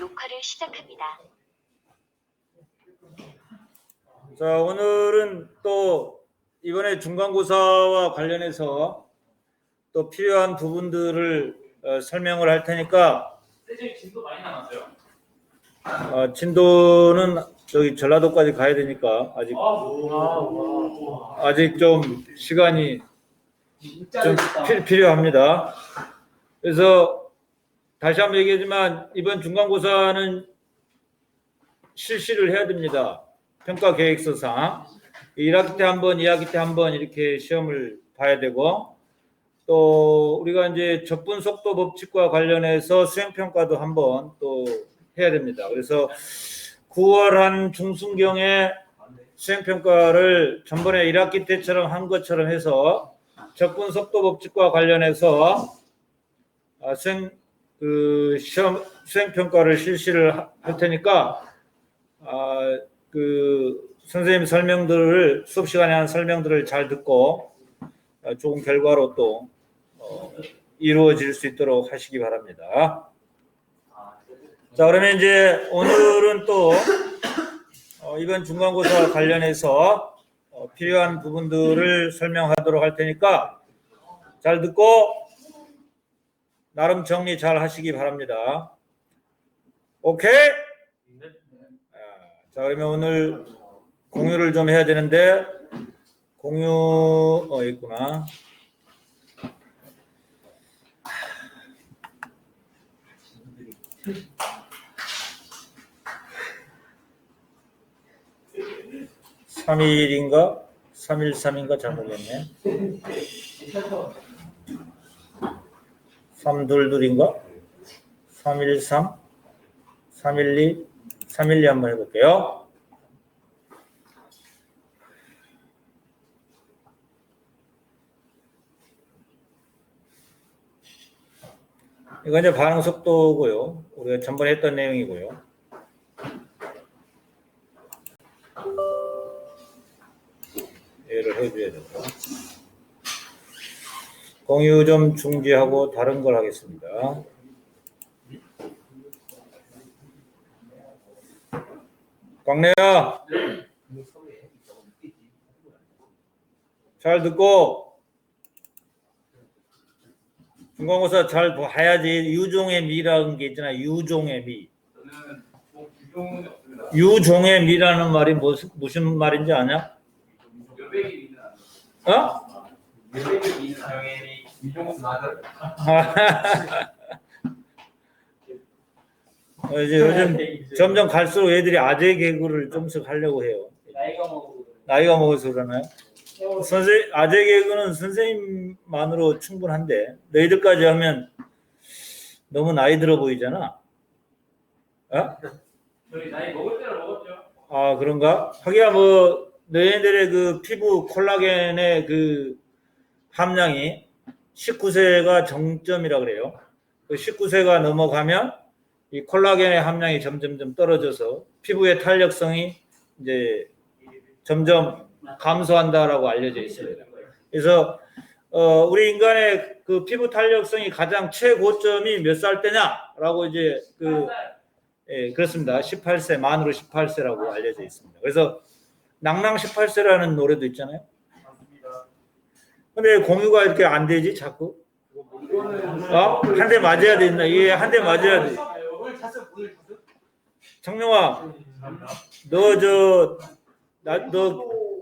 녹화를 시작합니다. 자, 오늘은 또 이번에 중간고사와 관련해서 또 필요한 부분들을 설명을 할 테니까. 선생님 진도 많이 남았어요? 진도는 저기 전라도까지 가야 되니까 아직 좀 시간이 좀 필요합니다. 그래서 다시 한번 얘기하지만 이번 중간고사는 실시를 해야 됩니다. 평가 계획서상 1학기 때 한 번, 2학기 때 한 번 이렇게 시험을 봐야 되고, 또 우리가 이제 접근 속도 법칙과 관련해서 수행 평가도 한 번 또 해야 됩니다. 그래서 9월 한 중순경에 수행 평가를 전번에 1학기 때처럼 한 것처럼 해서 접근 속도 법칙과 관련해서 수행 평가를 실시를 할 테니까 선생님 설명들을 수업 시간에 한 설명들을 잘 듣고 좋은 결과로 또 이루어질 수 있도록 하시기 바랍니다. 자, 그러면 이제 오늘은 또 이번 중간고사 관련해서 필요한 부분들을 설명하도록 할 테니까 잘 듣고 나름 정리 잘 하시기 바랍니다. 오케이? 자, 그러면 오늘 공유를 좀 해야 되는데, 공유 있구나. (3일인가) (313인가) 잘 모르겠네. (322인가) (313) (312) (312) 한번 해볼게요. 이건 이제 반응 속도고요. 우리가 전번에 했던 내용이고요. 얘를 해줘야 되고. 공유 좀 중지하고 다른 걸 하겠습니다. 광래야, 잘 듣고 중간고사 잘 봐야지. 유종의 미라는 게 있잖아. 유종의 미. 유종의 미라는 말이 무슨 말인지 아냐? 어? 이제 요즘 점점 갈수록 애들이 아재 개그를 좀씩 하려고 해요. 나이가 먹어서 그러나요? 아재 개그는 선생님만으로 충분한데 너희들까지 하면 너무 나이 들어 보이잖아. 어? 저희 나이 먹을 대로 먹었죠. 아, 그런가? 하기야 뭐 너희들의 그 피부 콜라겐의 그 함량이 19세가 정점이라 그래요. 그 19세가 넘어가면 이 콜라겐의 함량이 점점 떨어져서 피부의 탄력성이 이제 점점 감소한다라고 알려져 있습니다. 그래서 우리 인간의 그 피부 탄력성이 가장 최고점이 몇 살 때냐라고 이제 그렇습니다. 18세, 만으로 18세라고 알려져 있습니다. 그래서 낭낭 18세라는 노래도 있잖아요. 근데 공유가 이렇게 안 되지 자꾸? 한 대 맞아야 된다. 이게 한 대 맞아야 돼. 청룡아, 너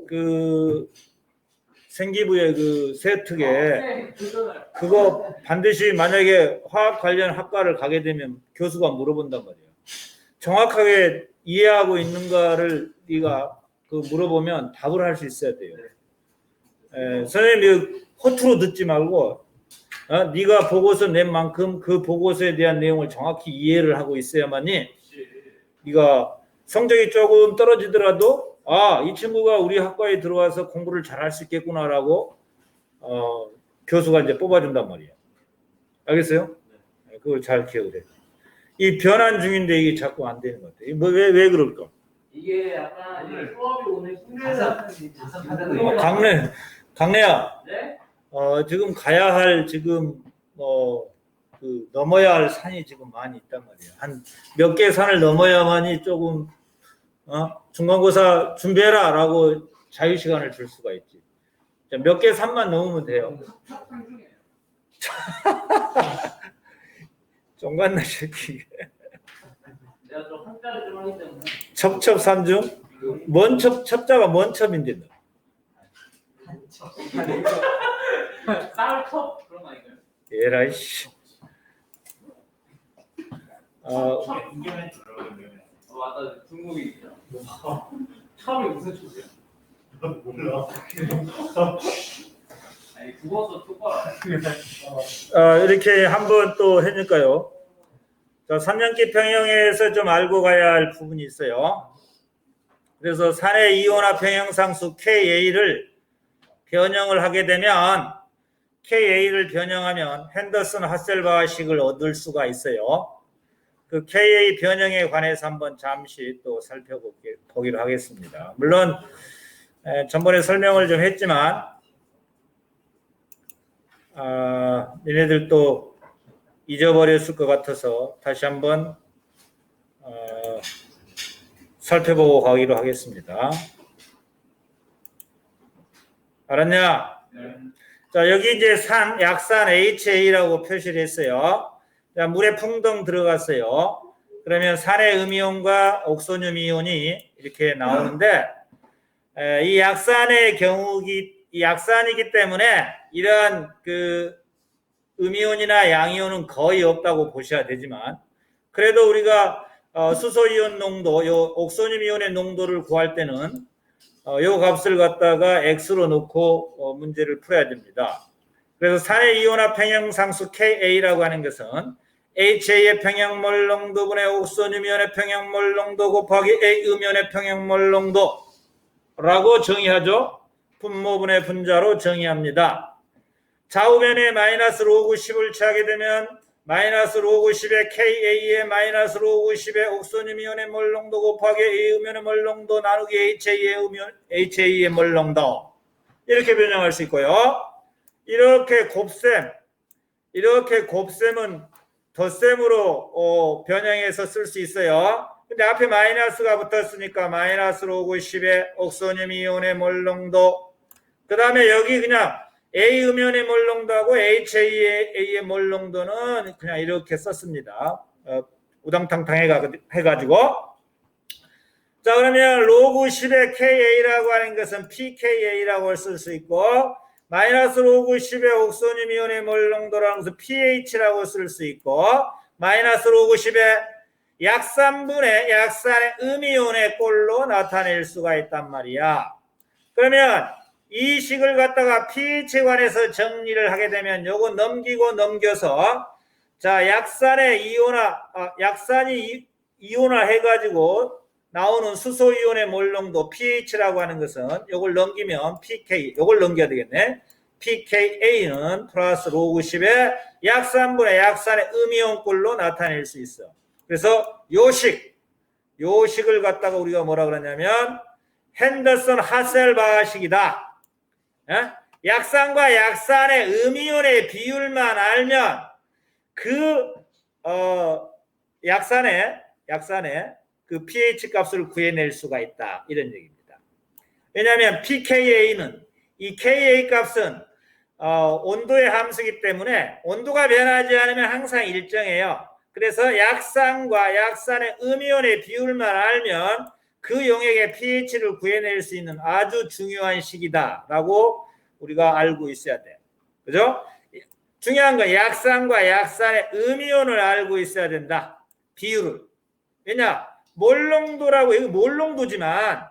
그 생기부의 그 세특에 그거 반드시 만약에 화학 관련 학과를 가게 되면 교수가 물어본단 말이야. 정확하게 이해하고 있는가를 네가 그 물어보면 답을 할 수 있어야 돼요. 선생님이 허투루 듣지 말고 네가 보고서 낸 만큼 그 보고서에 대한 내용을 정확히 이해를 하고 있어야만이 네가 성적이 조금 떨어지더라도 이 친구가 우리 학과에 들어와서 공부를 잘할 수 있겠구나라고 교수가 이제 뽑아준단 말이야. 알겠어요? 그걸 잘 기억을 해. 이 변환 중인데 이게 자꾸 안 되는 것 같아. 왜 그럴까? 이게 약간 수업이 오늘 힘들다. 강래야. 네? 지금 가야 할 지금 그 넘어야 할 산이 지금 많이 있단 말이에요. 한 몇 개 산을 넘어야만이 조금 중간고사 준비해라라고 자유 시간을 줄 수가 있지. 몇 개 산만 넘으면 돼요. 쫑간나 새끼. 내가 좀 한자를 좀 하기 때문에. 첩첩산중? 뭔 첩자가 뭔 첩인데 너? 쌀컵 그런 거 아닌가요? 에라이 씨. 맞다. 중국이죠. 첩이 무슨 첩이야? 몰라. 아니 국어서 똑바로. 이렇게 한번 또 해줄까요? 자, 3년기 평형에서 좀 알고 가야 할 부분이 있어요. 그래서 산의 이온화 평형상수 KA를 변형을 하게 되면 KA를 변형하면 핸더슨 하셀바식을 얻을 수가 있어요. 그 KA 변형에 관해서 한번 잠시 또 살펴보기로 하겠습니다. 물론 전번에 설명을 좀 했지만 니네들 또 잊어버렸을 것 같아서 다시 한번 살펴보고 가기로 하겠습니다. 알았냐? 네. 자, 여기 이제 약산 HA라고 표시를 했어요. 자, 물에 풍덩 들어갔어요. 그러면 산의 음이온과 옥소늄 이온이 이렇게 나오는데, 이 약산의 이 약산이기 때문에 이러한 그 음이온이나 양이온은 거의 없다고 보셔야 되지만, 그래도 우리가 수소이온 농도, 요 옥소늄 이온의 농도를 구할 때는 요 값을 갖다가 x로 놓고 문제를 풀어야 됩니다. 그래서 산의 이온화 평형상수 KA라고 하는 것은 HA의 평형몰 농도분의 옥소늄 이온의 평형몰 농도 곱하기 A 음이온의 평형몰 농도라고 정의하죠. 분모분의 분자로 정의합니다. 좌우변에 마이너스 로그 10을 취하게 되면 마이너스 로그 10의 KA의 마이너스 로그 10의 옥소늄 이온의 몰 농도 곱하기 A 음이온의 몰 농도 나누기 HA의 몰 농도 이렇게 변형할 수 있고요. 이렇게 곱셈은 덧셈으로 변형해서 쓸 수 있어요. 근데 앞에 마이너스가 붙었으니까 마이너스 로그 10의 옥소늄 이온의 몰 농도 그 다음에 여기 그냥 A 음이온의 몰 농도하고 HA의 몰 농도는 그냥 이렇게 썼습니다. 우당탕탕 해가지고 자 그러면 로그 10의 KA라고 하는 것은 PKA라고 쓸 수 있고 마이너스 로그 10의 옥소늄 이온의 몰 농도라는 것은 pH라고 쓸 수 있고 마이너스 로그 10의 약산분의 약산의 음이온의 꼴로 나타낼 수가 있단 말이야. 그러면 이 식을 갖다가 pH에 관해서 정리를 하게 되면 요거 넘기고 넘겨서 자 약산의 약산이 이온화 해가지고 나오는 수소 이온의 몰 농도 pH라고 하는 것은 요걸 넘기면 pK 요걸 넘겨야 되겠네. pKa는 플러스 로그 10의 약산분의 약산의 음이온꼴로 나타낼 수 있어. 그래서 요 식을 갖다가 우리가 뭐라 그러냐면 핸더슨 하셀바식이다. 약산과 약산의 음이온의 비율만 알면 그 약산의 그 pH 값을 구해낼 수가 있다. 이런 얘기입니다. 왜냐하면 pKa는 이 Ka 값은 온도의 함수이기 때문에 온도가 변하지 않으면 항상 일정해요. 그래서 약산과 약산의 음이온의 비율만 알면 그 용액의 pH를 구해낼 수 있는 아주 중요한 식이다라고 우리가 알고 있어야 돼. 그죠? 중요한 건 약산과 약산의 음이온을 알고 있어야 된다. 비율을. 왜냐? 몰농도라고 이거 몰농도지만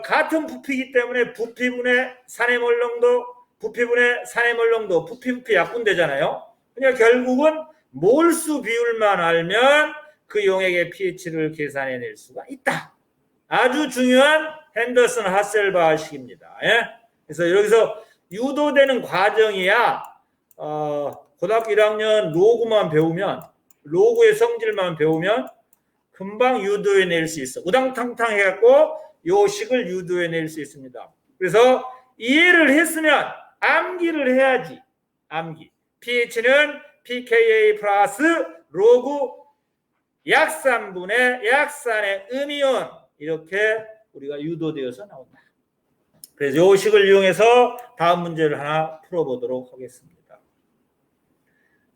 같은 부피이기 때문에 부피분의 산의 몰농도, 부피분의 산의 몰농도, 부피 약분되잖아요. 그러니까 결국은 몰수 비율만 알면 그 용액의 pH를 계산해낼 수가 있다. 아주 중요한 핸더슨 하셀바식입니다. 예? 그래서 여기서 유도되는 과정이야. 고등학교 1학년 로그만 배우면 로그의 성질만 배우면 금방 유도해낼 수 있어. 우당탕탕 해갖고 요 식을 유도해낼 수 있습니다. 그래서 이해를 했으면 암기를 해야지. 암기. pH는 pKa 플러스 로그 약산분의 약산의 음이온 이렇게 우리가 유도되어서 나온다. 그래서 이 식을 이용해서 다음 문제를 하나 풀어보도록 하겠습니다.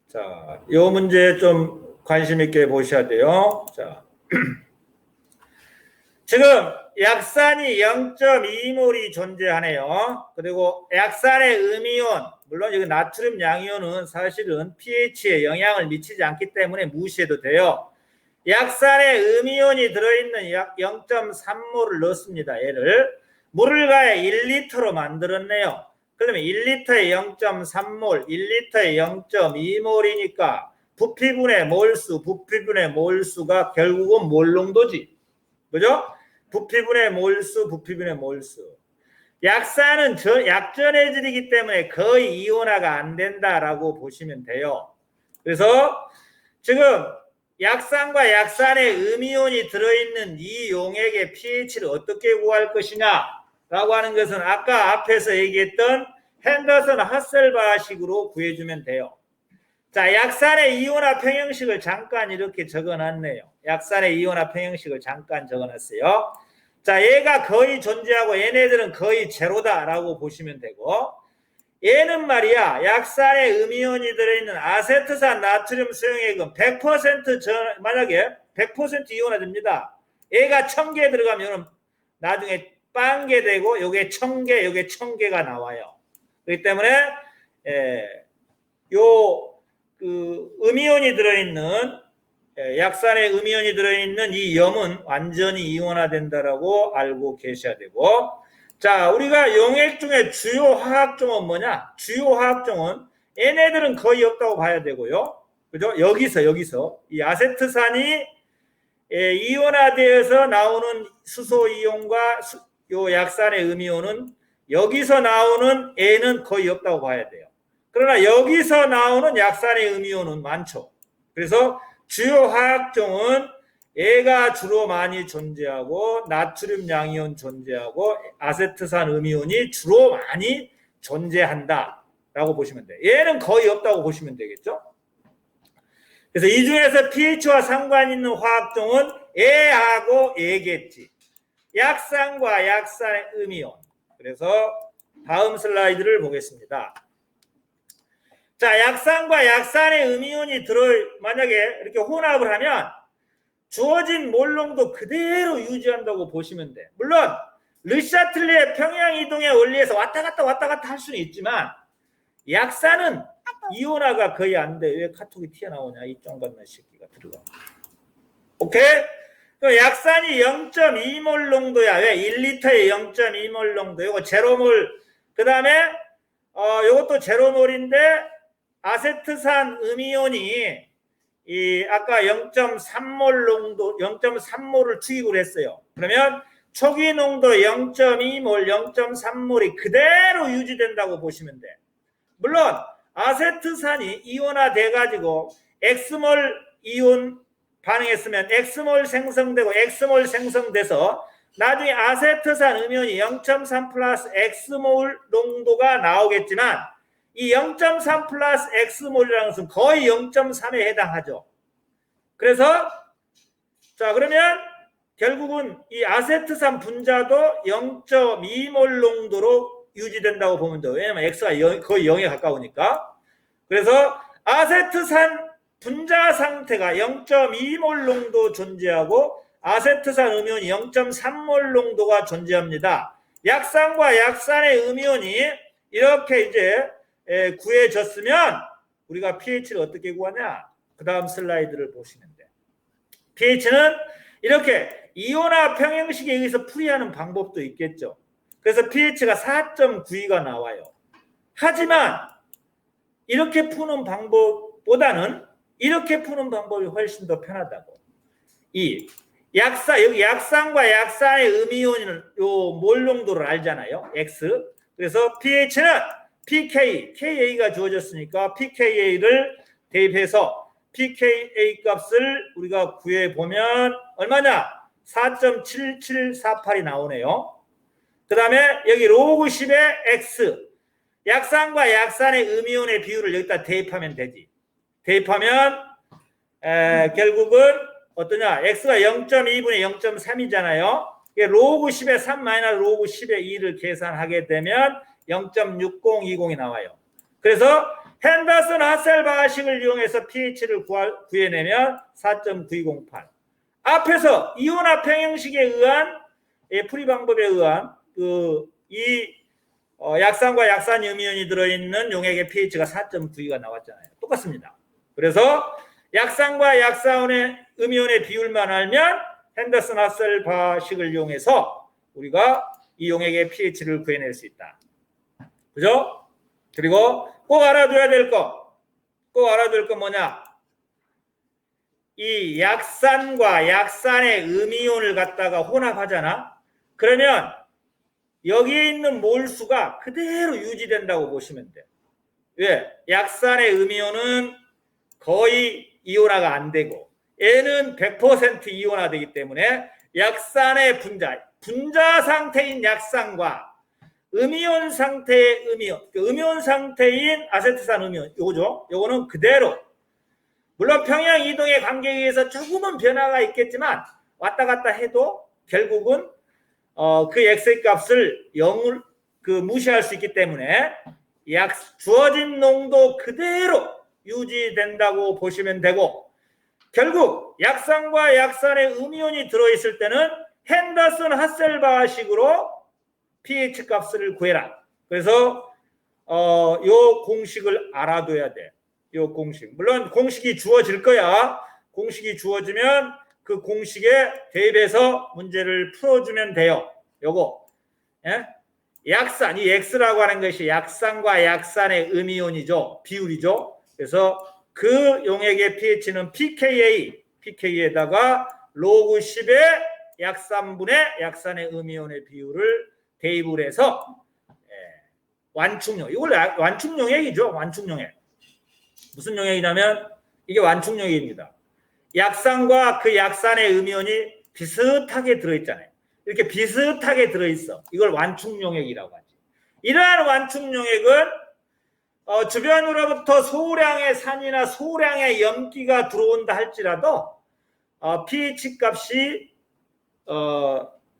자, 이 문제 좀 관심 있게 보셔야 돼요. 자, 지금 약산이 0.2몰이 존재하네요. 그리고 약산의 음이온, 물론 여기 나트륨 양이온은 사실은 pH에 영향을 미치지 않기 때문에 무시해도 돼요. 약산의 음이온이 들어있는 약 0.3몰을 넣습니다. 얘를 물을 가해 1리터로 만들었네요. 그러면 1리터에 0.3몰, 1리터에 0.2몰이니까 부피분의 몰수가 결국은 몰농도지. 그죠? 부피분의 몰수. 약산은 약전해질이기 때문에 거의 이온화가 안 된다라고 보시면 돼요. 그래서 지금 약산과 약산의 음이온이 들어있는 이 용액의 pH를 어떻게 구할 것이냐라고 하는 것은 아까 앞에서 얘기했던 핸더슨 하셀바식으로 구해주면 돼요. 자, 약산의 이온화 평형식을 잠깐 이렇게 적어놨네요. 약산의 이온화 평형식을 잠깐 적어놨어요. 자, 얘가 거의 존재하고 얘네들은 거의 제로다라고 보시면 되고, 얘는 말이야 약산의 음이온이 들어있는 아세트산 나트륨 수용액은 100% 만약에 100% 이온화됩니다. 얘가 1000개 들어가면 나중에 1000개 되고 요게 1000개 요게 1000개가 나와요. 그렇기 때문에 음이온이 들어있는 약산의 음이온이 들어있는 이 염은 완전히 이온화된다라고 알고 계셔야 되고, 자, 우리가 용액 중에 주요 화학종은 뭐냐? 주요 화학종은 얘네들은 거의 없다고 봐야 되고요. 그죠? 여기서 이 아세트산이 이온화되어서 나오는 수소이온과 요 약산의 음이온은 여기서 나오는 A는 거의 없다고 봐야 돼요. 그러나 여기서 나오는 약산의 음이온은 많죠. 그래서 주요 화학종은 얘가 주로 많이 존재하고 나트륨 양이온 존재하고 아세트산 음이온이 주로 많이 존재한다라고 보시면 돼요. 얘는 거의 없다고 보시면 되겠죠. 그래서 이 중에서 pH와 상관 있는 화학종은 얘하고 얘겠지. 약산과 약산의 음이온. 그래서 다음 슬라이드를 보겠습니다. 자, 약산과 약산의 음이온이 만약에 이렇게 혼합을 하면 주어진 몰농도 그대로 유지한다고 보시면 돼. 물론 르샤틀리의 평양이동의 원리에서 왔다 갔다 할 수는 있지만 약산은 이온화가 거의 안 돼. 왜 카톡이 튀어나오냐 이 쫑받는 새끼가 들어가. 오케이? 그럼 약산이 0.2몰 농도야. 왜? 1리터에 0.2몰 농도. 이거 제로몰. 그 다음에 이것도 제로몰인데 아세트산 음이온이 아까 0.3몰 농도, 0.3몰을 투입을 했어요. 그러면 초기 농도 0.2몰, 0.3몰이 그대로 유지된다고 보시면 돼. 물론 아세트산이 이온화돼가지고 X몰 이온 반응했으면 X몰 생성되고 X몰 생성돼서 나중에 아세트산 음이온이 0.3 플러스 X몰 농도가 나오겠지만 이 0.3 플러스 X몰이라는 것은 거의 0.3에 해당하죠. 그래서 자, 그러면 결국은 이 아세트산 분자도 0.2몰 농도로 유지된다고 보면 돼요. 왜냐면 X가 거의 0에 가까우니까. 그래서 아세트산 분자 상태가 0.2몰 농도 존재하고 아세트산 음이온이 0.3몰 농도가 존재합니다. 약산과 약산의 음이온이 이렇게 이제 구해졌으면 우리가 pH를 어떻게 구하냐? 그 다음 슬라이드를 보시면 돼요. pH는 이렇게 이온화 평형식에 의해서 풀이하는 방법도 있겠죠. 그래서 pH가 4.92가 나와요. 하지만 이렇게 푸는 방법보다는 이렇게 푸는 방법이 훨씬 더 편하다고. 여기 약산과 약산의 음이온은 요 몰 농도를 알잖아요. X. 그래서 pH는 ka가 주어졌으니까 pKa를 대입해서 pKa 값을 우리가 구해보면 얼마냐? 4.7748이 나오네요. 그 다음에 여기 로그 10의 X. 약산과 약산의 음이온의 비율을 여기다 대입하면 되지. 대입하면 결국은 어떠냐? x가 0.2분의 0.3이잖아요. 로그 10의 3 마이너스 로그 10의 2를 계산하게 되면 0.6020이 나와요. 그래서 핸더슨 하셀 방식을 이용해서 pH를 구해내면 4.9208. 앞에서 이온화 평형식에 의한 풀이 방법에 의한 약산과 약산 음이온이 들어있는 용액의 pH가 4.92가 나왔잖아요. 똑같습니다. 그래서 약산과 약산의 음이온의 비율만 알면 핸더슨 하셀 방식을 이용해서 우리가 이 용액의 pH를 구해낼 수 있다. 그죠? 그리고 꼭 알아둬야 될 거. 꼭 알아둘 건 뭐냐? 이 약산과 약산의 음이온을 갖다가 혼합하잖아. 그러면 여기에 있는 몰수가 그대로 유지된다고 보시면 돼. 왜? 약산의 음이온은 거의 이온화가 안 되고 얘는 100% 이온화되기 때문에 약산의 분자 상태인 약산과 음이온 상태의 음이온 상태인 아세트산 음이온 요거죠. 요거는 그대로 물론 평형 이동의 관계에 의해서 조금은 변화가 있겠지만 왔다 갔다 해도 결국은 그 x의 값을 0을 무시할 수 있기 때문에 주어진 농도 그대로 유지된다고 보시면 되고 결국 약산과 약산의 음이온이 들어있을 때는 핸더슨 하셀 방식으로 pH 값을 구해라. 그래서 요 공식을 알아둬야 돼. 요 공식. 물론 공식이 주어질 거야. 공식이 주어지면 그 공식에 대입해서 문제를 풀어주면 돼요. 요거. 예? 약산, 이 X라고 하는 것이 약산과 약산의 음이온이죠. 비율이죠. 그래서 그 용액의 pH는 pK에다가 로그 10의 약산분의 약산의 음이온의 비율을 대입을 해서 완충용. 이걸 완충용액이죠. 완충용액. 무슨 용액이냐면 이게 완충용액입니다. 약산과 그 약산의 음이온이 비슷하게 들어있잖아요. 이렇게 비슷하게 들어있어. 이걸 완충용액이라고 하지. 이러한 완충용액은 주변으로부터 소량의 산이나 소량의 염기가 들어온다 할지라도 pH 값이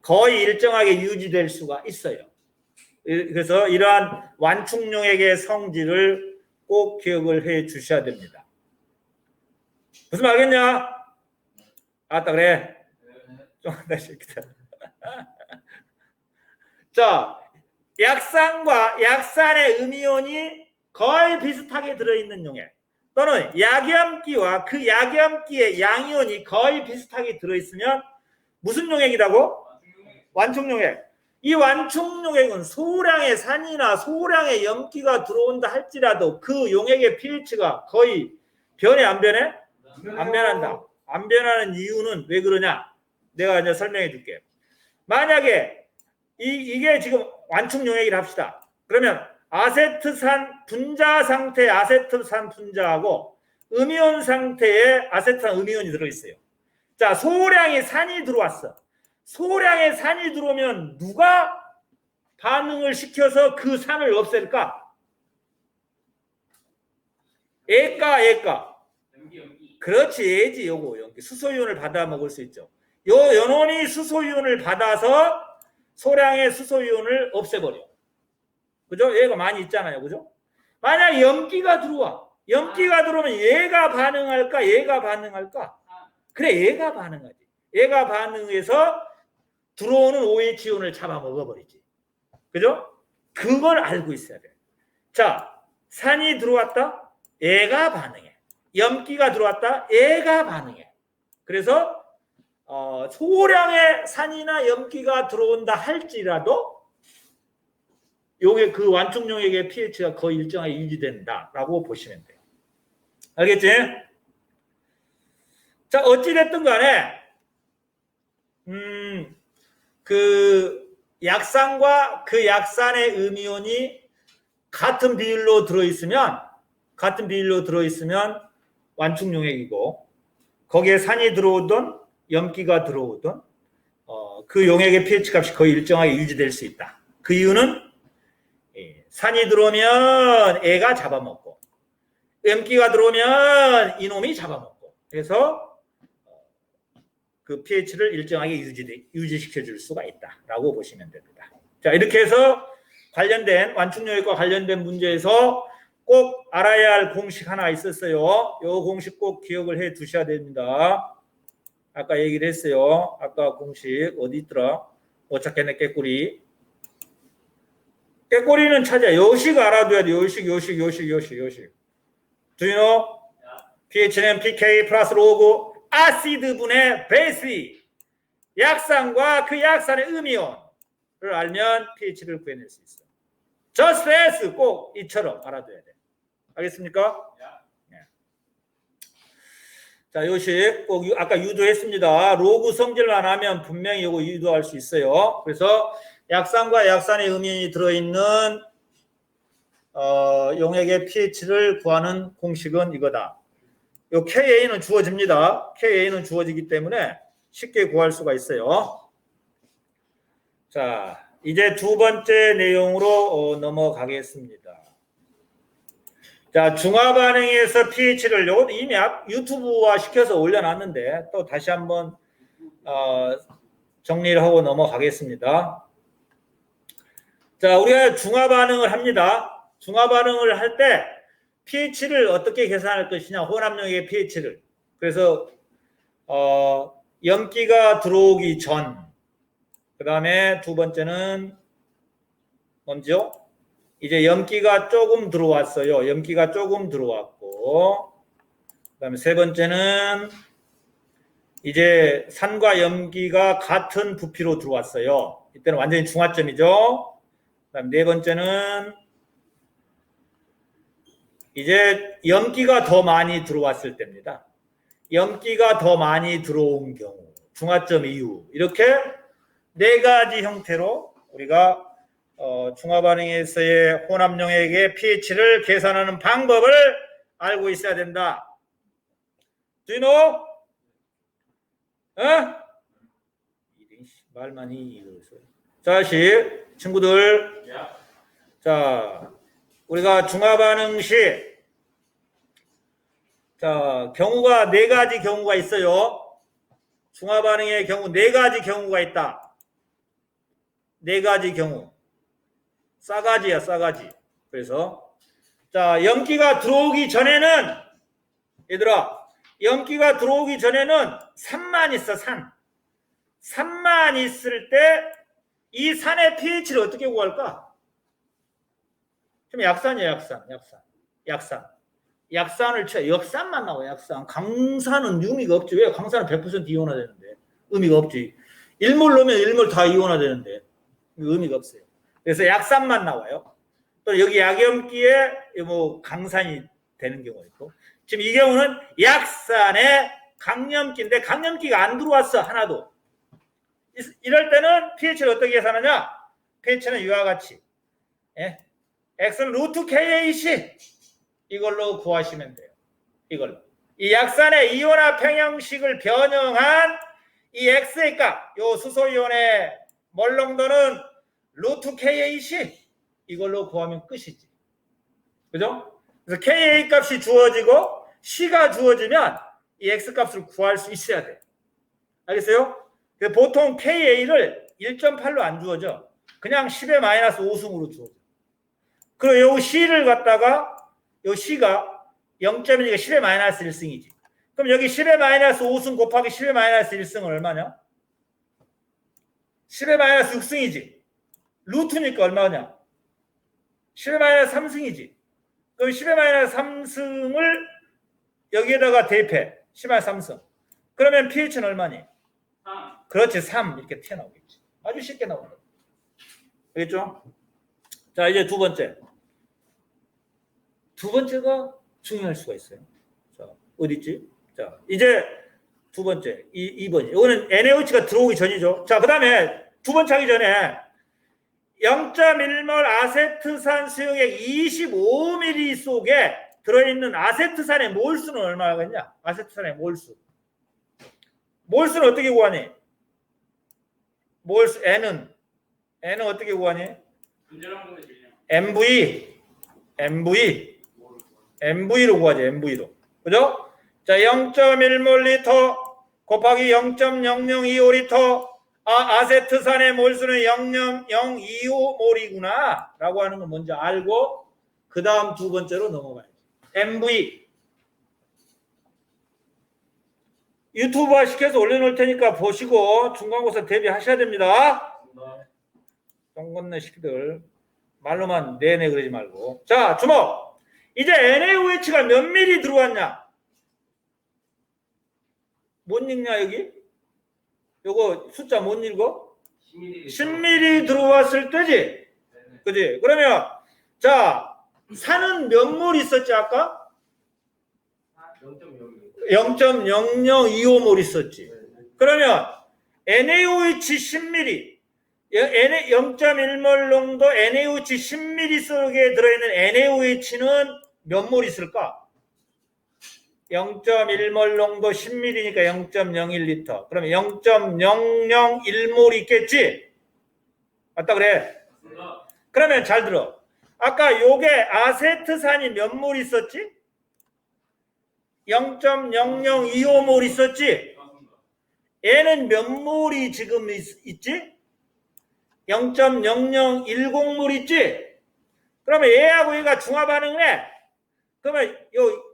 거의 일정하게 유지될 수가 있어요. 그래서 이러한 완충용액의 성질을 꼭 기억을 해 주셔야 됩니다. 무슨 말 알겠냐? 알았다 그래. 좀 다시 기다려. 자, 약산과 약산의 음이온이 거의 비슷하게 들어있는 용액 또는 약염기와 그 약염기의 양이온이 거의 비슷하게 들어있으면 무슨 용액이라고? 완충용액. 이 완충용액은 소량의 산이나 소량의 염기가 들어온다 할지라도 그 용액의 pH가 거의 변해 안 변해? 안 변한다. 안 변하는 이유는 왜 그러냐? 내가 이제 설명해 줄게. 만약에 이게 지금 완충용액이라 합시다. 그러면 아세트산 분자 상태의 아세트산 분자하고 음이온 상태의 아세트산 음이온이 들어있어요. 자, 소량의 산이 들어왔어. 소량의 산이 들어오면 누가 반응을 시켜서 그 산을 없앨까? 애가. 그렇지, 애지, 요거. 여기 수소이온을 받아 먹을 수 있죠. 요 연원이 수소이온을 받아서 소량의 수소이온을 없애버려. 그죠? 얘가 많이 있잖아요. 그죠? 만약 염기가 들어와. 염기가 들어오면 얘가 반응할까? 얘가 반응할까? 그래, 얘가 반응하지. 얘가 반응해서 들어오는 OH이온을 잡아먹어버리지. 그죠? 그걸 알고 있어야 돼. 자, 산이 들어왔다? 얘가 반응해. 염기가 들어왔다? 얘가 반응해. 그래서 소량의 산이나 염기가 들어온다 할지라도 용액 그 완충용액의 pH가 거의 일정하게 유지된다라고 보시면 돼요. 알겠지? 자, 어찌됐든 간에 그 약산과 그 약산의 음이온이 같은 비율로 들어있으면 완충용액이고 거기에 산이 들어오든 염기가 들어오든 그 용액의 pH 값이 거의 일정하게 유지될 수 있다. 그 이유는 산이 들어오면 애가 잡아먹고 염기가 들어오면 이놈이 잡아먹고 그래서 그 pH를 일정하게 유지시켜 줄 수가 있다라고 보시면 됩니다. 자, 이렇게 해서 관련된 완충요약과 관련된 문제에서 꼭 알아야 할 공식 하나 있었어요. 이 공식 꼭 기억을 해 두셔야 됩니다. 아까 얘기를 했어요. 아까 공식 어디 있더라? 못 찾겠네. 깨꼬리. 깨꼬리는 찾아. 요식 알아둬야 돼. 요식. Do you know? pH는 pK 플러스 로그 아시드 분의 베이스. 약산과 그 약산의 음이온을 알면 pH를 구해낼 수 있어요. just as 꼭 이처럼 알아둬야 돼. 알겠습니까? 네. 자, 요식 꼭 아까 유도했습니다. 로그 성질만 하면 분명히 이거 유도할 수 있어요. 그래서 약산과 약산의 음이온이 들어있는 용액의 pH를 구하는 공식은 이거다. 요 KA는 주어집니다. KA는 주어지기 때문에 쉽게 구할 수가 있어요. 자, 이제 두 번째 내용으로 넘어가겠습니다. 자, 중화반응에서 pH를 요거 이미 유튜브화 시켜서 올려놨는데 또 다시 한번 정리를 하고 넘어가겠습니다. 자, 우리가 중화반응을 합니다. 중화반응을 할 때 pH를 어떻게 계산할 것이냐, 혼합용액의 pH를. 그래서 염기가 들어오기 전, 그 다음에 두 번째는 뭔죠? 이제 염기가 조금 들어왔어요. 염기가 조금 들어왔고, 그 다음에 세 번째는 이제 산과 염기가 같은 부피로 들어왔어요. 이때는 완전히 중화점이죠. 그 다음에 네 번째는 이제 염기가 더 많이 들어왔을 때입니다. 염기가 더 많이 들어온 경우, 중화점 이후, 이렇게 네 가지 형태로 우리가 중화반응에서의 혼합용액의 pH를 계산하는 방법을 알고 있어야 된다. Do you know? 말만 이거였어요. 자, 친구들. 자, 우리가 중화반응 시 자, 경우가 네 가지 경우가 있어요. 중화반응의 경우 네 가지 경우가 있다. 네 가지 경우. 싸가지야, 싸가지. 그래서 자, 염기가 들어오기 전에는 얘들아, 염기가 들어오기 전에는 산만 있어, 산. 산만 있을 때 이 산의 pH를 어떻게 구할까? 지금 약산이야, 약산. 약산을 쳐. 역산만 나와, 약산. 강산은 의미가 없지. 왜? 강산은 100% 이온화 되는데. 의미가 없지. 일몰 넣으면 일몰 다 이온화 되는데. 의미가 없어요. 그래서 약산만 나와요. 또 여기 약염기에 뭐 강산이 되는 경우가 있고. 지금 이 경우는 약산에 강염기인데 강염기가 안 들어왔어, 하나도. 이럴 때는 pH를 어떻게 계산하냐? pH는 이와 같이. 예? X는 루트 KAC. 이걸로 구하시면 돼요. 이걸로. 이 약산의 이온화 평형식을 변형한 이 X의 값, 요 수소이온의 몰농도는 루트 KAC. 이걸로 구하면 끝이지. 그죠? 그래서 KA 값이 주어지고 C가 주어지면 이 X 값을 구할 수 있어야 돼. 알겠어요? 보통 KA를 1.8로 안 주어져. 그냥 10의 마이너스 5승으로 주어져. 그리고 요 C를 갖다가 요 C가 0.1이니까 10의 마이너스 1승이지. 그럼 여기 10의 마이너스 5승 곱하기 10의 마이너스 1승은 얼마냐? 10의 마이너스 6승이지. 루트니까 얼마냐? 10의 마이너스 3승이지. 그럼 10의 마이너스 3승을 여기에다가 대입해. 10의 마이너스 3승. 그러면 pH는 얼마니? 3. 그렇지, 3 이렇게 튀어나오겠지. 아주 쉽게 나온다. 알겠죠? 자, 이제 두 번째. 두 번째가 중요할 수가 있어요. 자, 어디 있지? 자, 이제 두 번째, 2번이. 이거는 NaOH가 들어오기 전이죠. 자, 그 다음에 두 번째 하기 전에 0.1몰 아세트산 수용액 25ml 속에 들어있는 아세트산의 몰수는 얼마겠냐? 아세트산의 몰수. 몰수는 어떻게 구하니? 몰수, N은 어떻게 구하니? MV. MV로 구하죠. MV로. 그죠? 자, 0.1몰리터 곱하기 0.0025리터. 아세트산의 몰수는 0.025몰이구나 라고 하는 거 먼저 알고 그 다음 두 번째로 넘어가야죠. MV. 유튜브화 시켜서 올려놓을 테니까 보시고 중간고사 대비하셔야 됩니다. 똥건네 시키들 말로만 내내 그러지 말고. 자, 주목. 이제 NaOH가 몇 미리 들어왔냐? 못 읽냐 여기? 요거 숫자 못 읽어? 10mm 들어왔을 때지? 그지? 그러면 자, 산은 몇 몰 있었지 아까? 0.0025몰 있었지. 그러면 NaOH 10ml 0.1몰 농도 NaOH 10ml 속에 들어있는 NaOH는 몇 몰 있을까? 0.1몰 농도 10ml니까 0.01리터. 그러면 0.001몰 있겠지? 맞다 그래? 그러면 잘 들어. 아까 요게 아세트산이 몇 몰 있었지? 0.0025몰 있었지? 얘는 몇 몰이 지금 있지? 0.0010몰 있지? 그러면 얘하고 얘가 중화 반응을 해. 그러면 요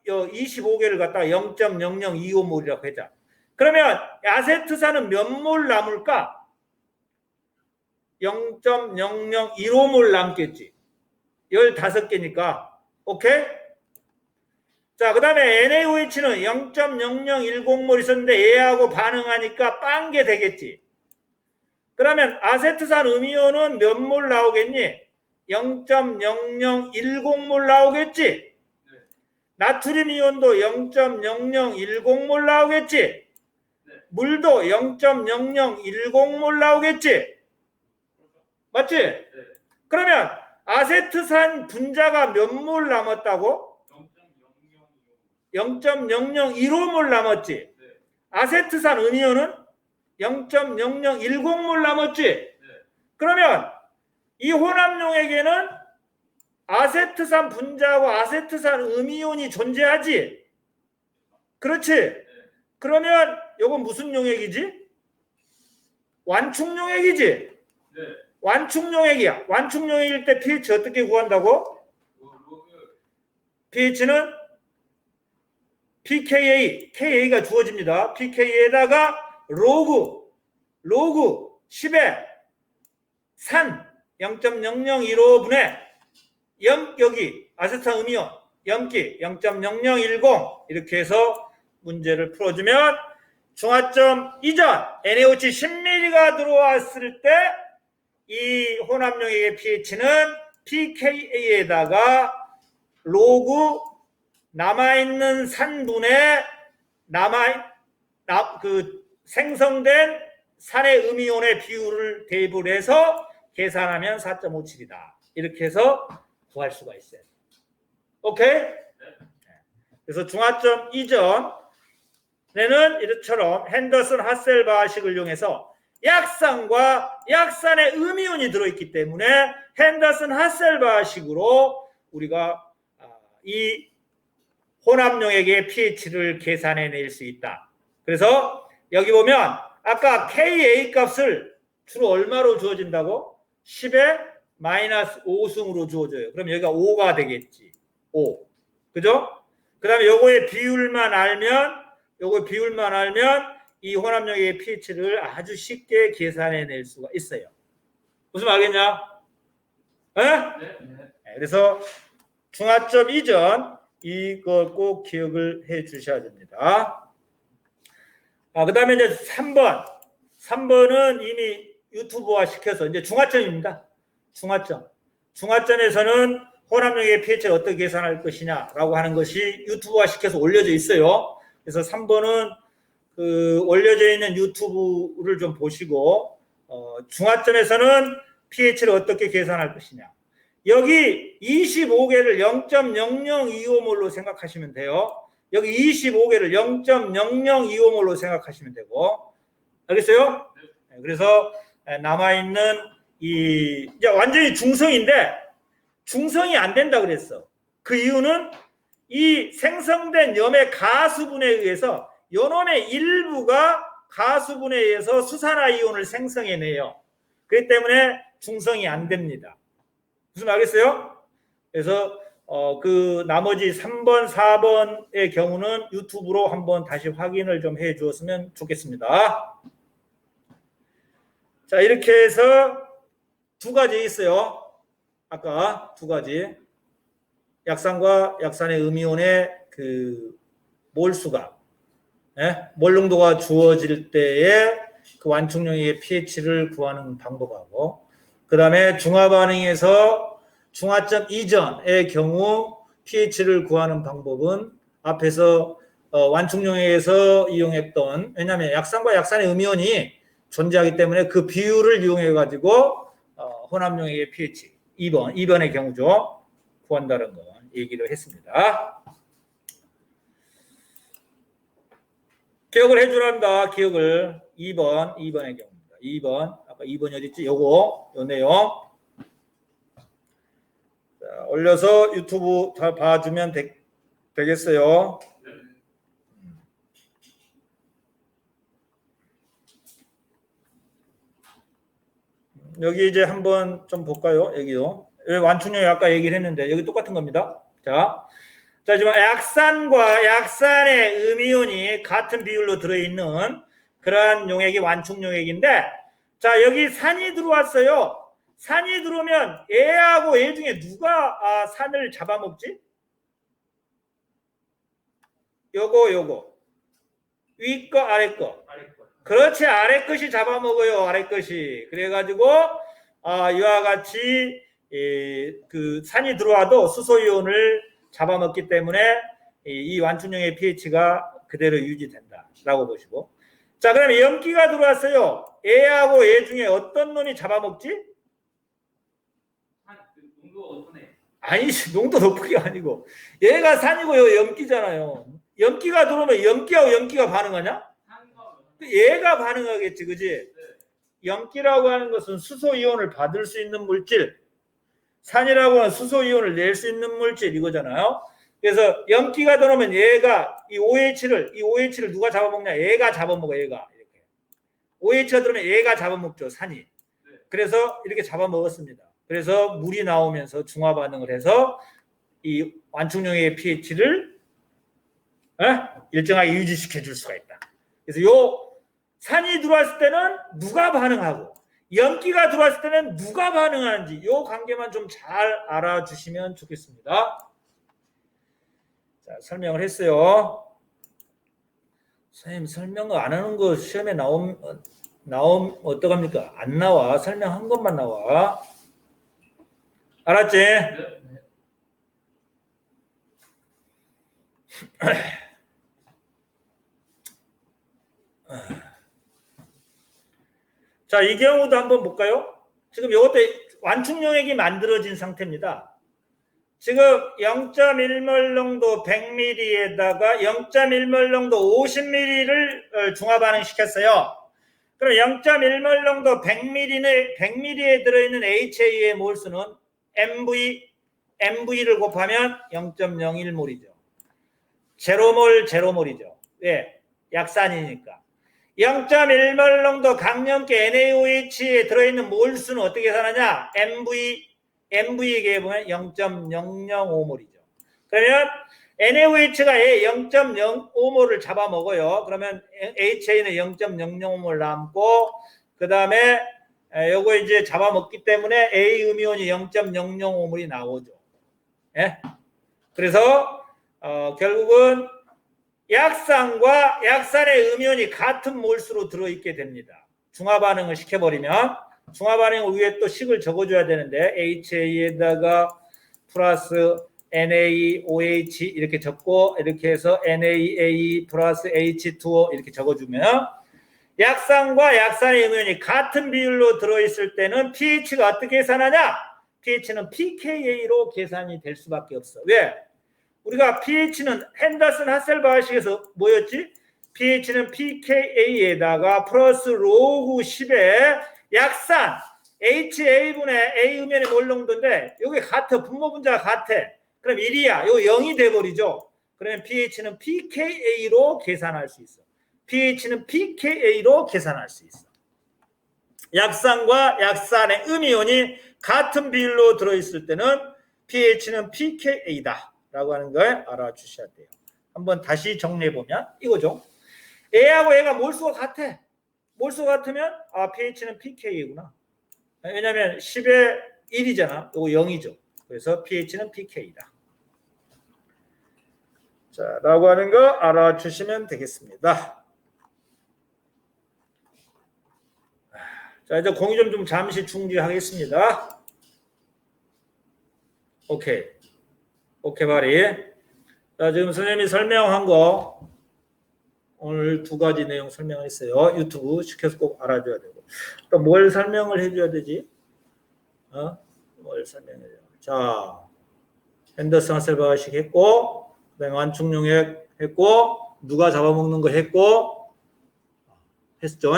25개를 갖다가 0.0025몰이라고 하자. 그러면 아세트산은 몇 몰 남을까? 0.0015몰 남겠지. 15개니까. 오케이? 자, 그 다음에 NaOH는 0.0010몰 있었는데 얘하고 반응하니까 빵게 되겠지. 그러면 아세트산 음이온은 몇 몰 나오겠니? 0.0010몰 나오겠지. 나트륨 이온도 0.0010몰 나오겠지. 물도 0.0010몰 나오겠지. 맞지? 그러면 아세트산 분자가 몇 몰 남았다고? 0.0015몰 남았지. 아세트산 음이온은 0.0010몰 남았지. 그러면 이 혼합용액에는 아세트산 분자하고 아세트산 음이온이 존재하지. 그렇지? 그러면 이건 무슨 용액이지? 완충용액이지. 완충용액이야. 완충용액일 때 pH 어떻게 구한다고? pH는 pKa, Ka가 주어집니다. pKa에다가 로그 10에 산 0.0015분의 여기 아세트산 음이온 염기 0.0010 이렇게 해서 문제를 풀어주면 중화점 이전 NaOH 10ml가 들어왔을 때 이 혼합용액의 pH는 pKa에다가 로그 남아있는 산분의 생성된 산의 음이온의 비율을 대입을 해서 계산하면 4.57이다. 이렇게 해서 구할 수가 있어요. 오케이? 그래서 중화점 이전에는 이처럼 핸더슨 하셀 방식을 이용해서 약산과 약산의 음이온이 들어있기 때문에 핸더슨 하셀 방식으로 우리가 이 혼합용액의 pH를 계산해낼 수 있다. 그래서 여기 보면 아까 Ka 값을 주로 얼마로 주어진다고? 10의 마이너스 5승으로 주어져요. 그럼 여기가 5가 되겠지. 5. 그죠? 그 다음에 요거의 비율만 알면 이 혼합용액의 pH를 아주 쉽게 계산해낼 수가 있어요. 무슨 말 알겠냐? 네? 그래서 중화점 이전 이걸 꼭 기억을 해 주셔야 됩니다. 그 다음에 이제 3번은 이미 유튜브화 시켜서 이제 중화점입니다. 중화점에서는 혼합용액의 pH를 어떻게 계산할 것이냐라고 하는 것이 유튜브화 시켜서 올려져 있어요. 그래서 3번은 올려져 있는 유튜브를 좀 보시고 중화점에서는 pH를 어떻게 계산할 것이냐. 여기 25개를 0.0025몰로 생각하시면 돼요. 여기 25개를 0.0025몰로 생각하시면 되고. 알겠어요? 그래서 남아있는 이제 완전히 중성인데 중성이 안 된다 그랬어. 그 이유는 이 생성된 염의 가수분에 의해서 요놈의 일부가 가수분에 의해서 수산화이온을 생성해내요. 그렇기 때문에 중성이 안 됩니다. 무슨 알겠어요? 그래서 그 나머지 3번, 4번의 경우는 유튜브로 한번 다시 확인을 좀 해 주었으면 좋겠습니다. 자, 이렇게 해서 두 가지 있어요. 아까 두 가지. 약산과 약산의 음이온의 그 몰수가, 몰 농도가 주어질 때에 그 완충용액의 pH를 구하는 방법하고, 그 다음에 중화 반응에서 중화점 이전의 경우 pH를 구하는 방법은 앞에서 완충용액에서 이용했던, 왜냐하면 약산과 약산의 음이온이 존재하기 때문에 그 비율을 이용해 가지고 혼합용액의 pH 2번의 경우죠. 구한다는 거 얘기를 했습니다. 기억을 해주란다. 기억을 2번의 경우입니다. 2번 아까 2번이 어디 있지? 요거 요 내용. 자, 올려서 유튜브 다 봐주면 되겠어요. 여기 이제 한번 좀 볼까요? 여기요. 완충용액 아까 얘기를 했는데 여기 똑같은 겁니다. 자, 지금 약산과 약산의 음이온이 같은 비율로 들어있는 그러한 용액이 완충용액인데, 자, 여기 산이 들어왔어요. 산이 들어오면 얘하고 얘 중에 누가 산을 잡아먹지? 요거 위 거 아래 거. 그렇지, 아래 것이 잡아먹어요. 아래 것이. 그래가지고 이와 같이 그 산이 들어와도 수소이온을 잡아먹기 때문에 이 완충용의 pH가 그대로 유지된다라고 보시고, 자, 그럼 염기가 들어왔어요. 얘하고 얘 중에 어떤 놈이 잡아먹지? 농도 어떤 애? 아니, 농도 높기가 아니고 얘가 산이고 염기잖아요. 염기가 들어오면 염기하고 염기가 반응하냐? 얘가 반응하겠지, 그지? 네. 염기라고 하는 것은 수소이온을 받을 수 있는 물질, 산이라고 하는 수소이온을 낼 수 있는 물질 이거잖아요. 그래서 염기가 들어오면 얘가 이 OH를 누가 잡아먹냐? 얘가 잡아먹어. 얘가 이렇게 OH가 들어오면 얘가 잡아먹죠, 산이. 그래서 이렇게 잡아먹었습니다. 그래서 물이 나오면서 중화 반응을 해서 이 완충용액의 pH를 일정하게 유지시켜 줄 수가 있다. 그래서 요 산이 들어왔을 때는 누가 반응하고 염기가 들어왔을 때는 누가 반응하는지 이 관계만 좀 잘 알아주시면 좋겠습니다. 자, 설명을 했어요. 선생님, 설명 안 하는 거 시험에 나오면 어떡합니까? 안 나와. 설명한 것만 나와. 알았지? 네. 자, 이 경우도 한번 볼까요? 지금 이것도 완충용액이 만들어진 상태입니다. 지금 0.1몰 농도 100ml에다가 0.1몰 농도 50ml를 중화 반응시켰어요. 그럼 0.1몰 농도 100ml에 들어있는 HA의 몰수는 MV를 곱하면 0.01몰이죠. 제로몰이죠. 왜? 약산이니까. 0.1몰 농도 강염계 NaOH에 들어있는 몰수는 어떻게 계산하냐? MV에 보면 0.005몰이죠. 그러면 NaOH가 0.05몰을 잡아먹어요. 그러면 HA는 0.005몰 남고, 그 다음에 요거 이제 잡아먹기 때문에 A 음이온이 0.005몰이 나오죠. 예? 그래서 결국은 약산과 약산의 음이온이 같은 몰수로 들어있게 됩니다. 중화 반응을 시켜버리면, 중화 반응 위에 또 식을 적어줘야 되는데 HA에다가 플러스 NaOH 이렇게 적고, 이렇게 해서 NaA 플러스 H2O 이렇게 적어주면 약산과 약산의 음이온이 같은 비율로 들어있을 때는 pH가 어떻게 계산하냐? pH는 pKa로 계산이 될 수밖에 없어. 왜? 우리가 pH는 핸더슨 하셀바흐식에서 뭐였지? pH는 pKa에다가 플러스 로그 10의 약산 HA분의 A 음연의 몰 농도인데 여기 같아. 분모 분자가 같아. 그럼 1이야. 이거 0이 돼버리죠. 그러면 pH는 pKa로 계산할 수 있어. pH는 pKa로 계산할 수 있어. 약산과 약산의 음이온이 같은 비율로 들어있을 때는 pH는 pKa다 라고 하는 걸 알아주셔야 돼요. 한번 다시 정리해보면 이거죠. A하고 A가 몰수가 같아. 몰수가 같으면 pH는 pK이구나. 왜냐하면 10의 1이잖아. 이거 0이죠. 그래서 pH는 pK다. 자, 라고 하는 거 알아주시면 되겠습니다. 자, 이제 공유 좀 잠시 중지하겠습니다. 오케이. 오케이, 바리. 자, 지금 선생님이 설명한 거 오늘 2가지 내용 설명했어요. 유튜브 시켜서 꼭 알아줘야 되고. 또 뭘 설명을 해줘야 되지? 뭘 설명해야 돼요? 자, 핸더슨 셀바식 했고, 그다음에 완충용액 했고, 누가 잡아먹는 거 했고, 했죠?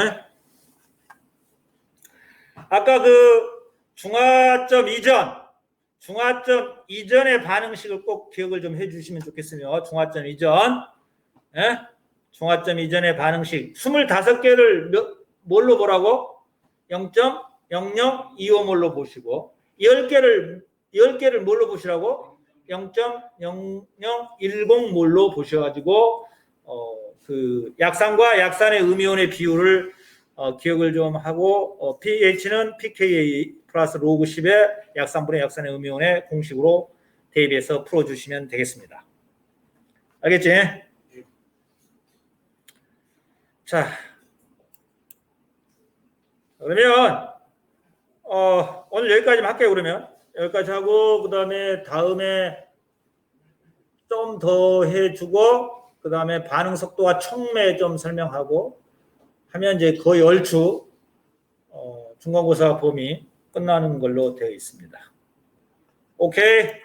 아까 그 중화점 이전의 반응식을 꼭 기억을 좀 해주시면 좋겠으며, 중화점 이전, 예? 중화점 이전의 반응식 25개를 뭘로 보라고? 0.0025몰로 보시고 10개를 뭘로 보시라고? 0.0010몰로 보셔가지고 그 약산과 약산의 음이온의 비율을 기억을 좀 하고 pH는 pKa 플러스 로그 10의 약산분의 약산의 음이온의 공식으로 대입해서 풀어주시면 되겠습니다. 알겠지? 자, 그러면 오늘 여기까지만 할게요. 그러면 여기까지 하고 그 다음에 다음에 좀 더 해주고 그 다음에 반응 속도와 촉매 좀 설명하고 하면 이제 거의 얼추 중간고사 범위 끝나는 걸로 되어 있습니다. 오케이.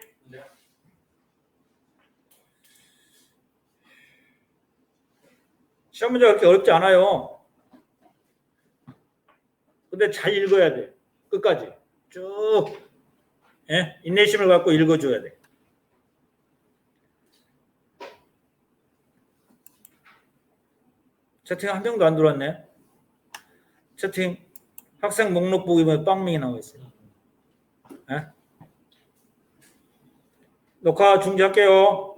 시험 문제가 그렇게 어렵지 않아요. 근데 잘 읽어야 돼. 끝까지. 쭉. 예? 인내심을 갖고 읽어줘야 돼. 채팅 한 명도 안 들어왔네. 채팅 학생 목록 보기만 빵명이 나와 있어요. 예? 녹화 중지할게요.